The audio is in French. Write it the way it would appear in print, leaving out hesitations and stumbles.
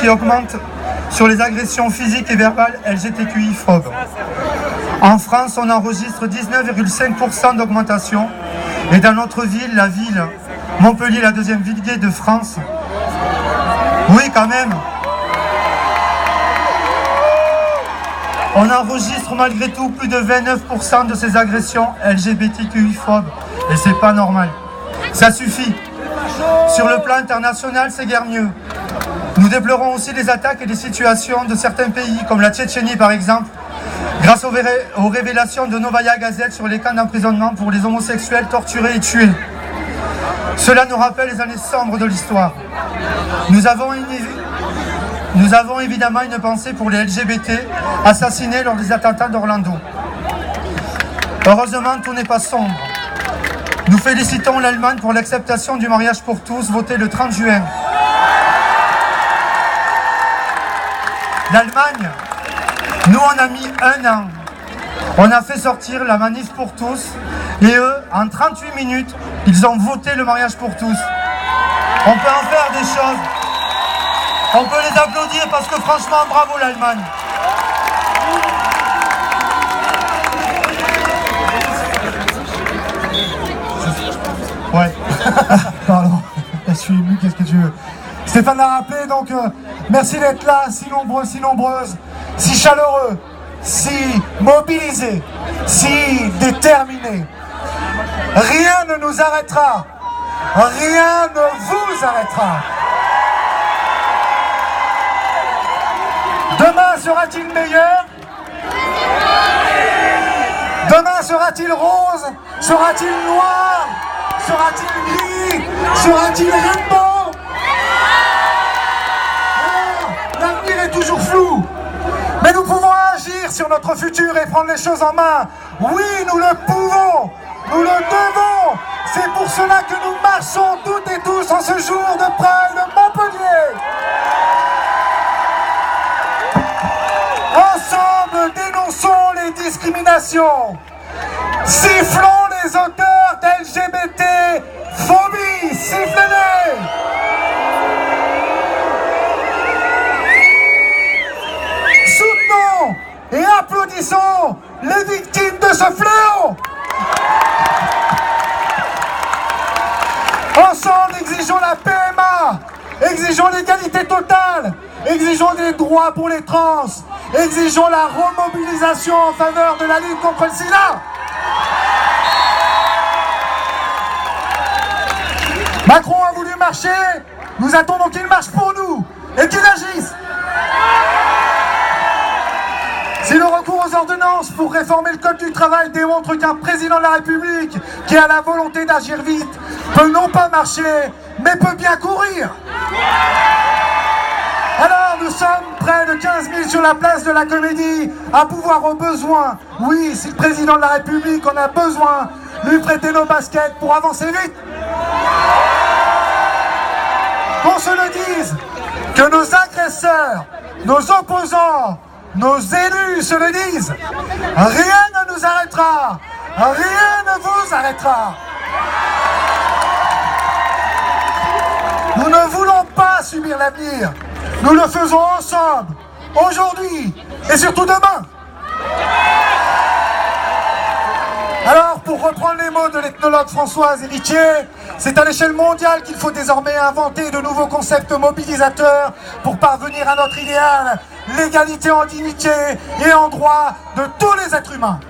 qui augmente sur les agressions physiques et verbales LGBTQI-phobes. En France, on enregistre 19,5% d'augmentation. Et dans notre ville, la ville Montpellier, la deuxième ville gay de France, oui quand même, on enregistre malgré tout plus de 29% de ces agressions LGBTQI-phobes. Et c'est pas normal. Ça suffit. Sur le plan international, c'est guère mieux. Nous déplorons aussi les attaques et les situations de certains pays, comme la Tchétchénie par exemple, grâce aux révélations de Novaya Gazette sur les camps d'emprisonnement pour les homosexuels torturés et tués. Cela nous rappelle les années sombres de l'histoire. Nous avons évidemment une pensée pour les LGBT assassinés lors des attentats d'Orlando. Heureusement, tout n'est pas sombre. Nous félicitons l'Allemagne pour l'acceptation du mariage pour tous, voté le 30 juin. L'Allemagne, nous on a mis 1 an. On a fait sortir la manif pour tous et eux, en 38 minutes, ils ont voté le mariage pour tous. On peut en faire des choses. On peut les applaudir parce que franchement, bravo l'Allemagne. Ouais. Pardon, je suis ému, qu'est-ce que tu veux. Stéphane l'a rappelé, donc merci d'être là, si nombreux, si nombreuses, si chaleureux, si mobilisés, si déterminés. Rien ne nous arrêtera, rien ne vous arrêtera. Demain sera-t-il meilleur? Demain sera-t-il rose? Sera-t-il noir? Sera-t-il gris? Sera-t-il rainbow? L'avenir est toujours flou. Mais nous pouvons agir sur notre futur et prendre les choses en main. Oui, nous le pouvons. Nous le devons. C'est pour cela que nous marchons toutes et tous en ce jour de Pride de Montpellier. Ensemble, dénonçons les discriminations. Sifflons les auteurs d'LGBT phobie. Sifflez-les. Soutenons et applaudissons les victimes de ce fléau. Ensemble, exigeons la PMA, exigeons l'égalité totale, exigeons des droits pour les trans, exigeons la remobilisation en faveur de la lutte contre le sida. Macron a voulu marcher, nous attendons qu'il marche pour nous et qu'il agisse. Si le recours aux ordonnances pour réformer le code du travail démontre qu'un président de la République qui a la volonté d'agir vite peut non pas marcher, mais peut bien courir. Alors nous sommes près de 15 000 sur la place de la Comédie à pouvoir au besoin, oui, si le président de la République en a besoin, lui prêter nos baskets pour avancer vite. Qu'on se le dise, que nos agresseurs, nos opposants, nos élus se le disent, rien ne nous arrêtera, rien ne vous arrêtera. Nous ne voulons pas subir l'avenir, nous le faisons ensemble, aujourd'hui et surtout demain. Alors, pour reprendre les mots de l'ethnologue Françoise Héritier, c'est à l'échelle mondiale qu'il faut désormais inventer de nouveaux concepts mobilisateurs pour parvenir à notre idéal, l'égalité en dignité et en droit de tous les êtres humains.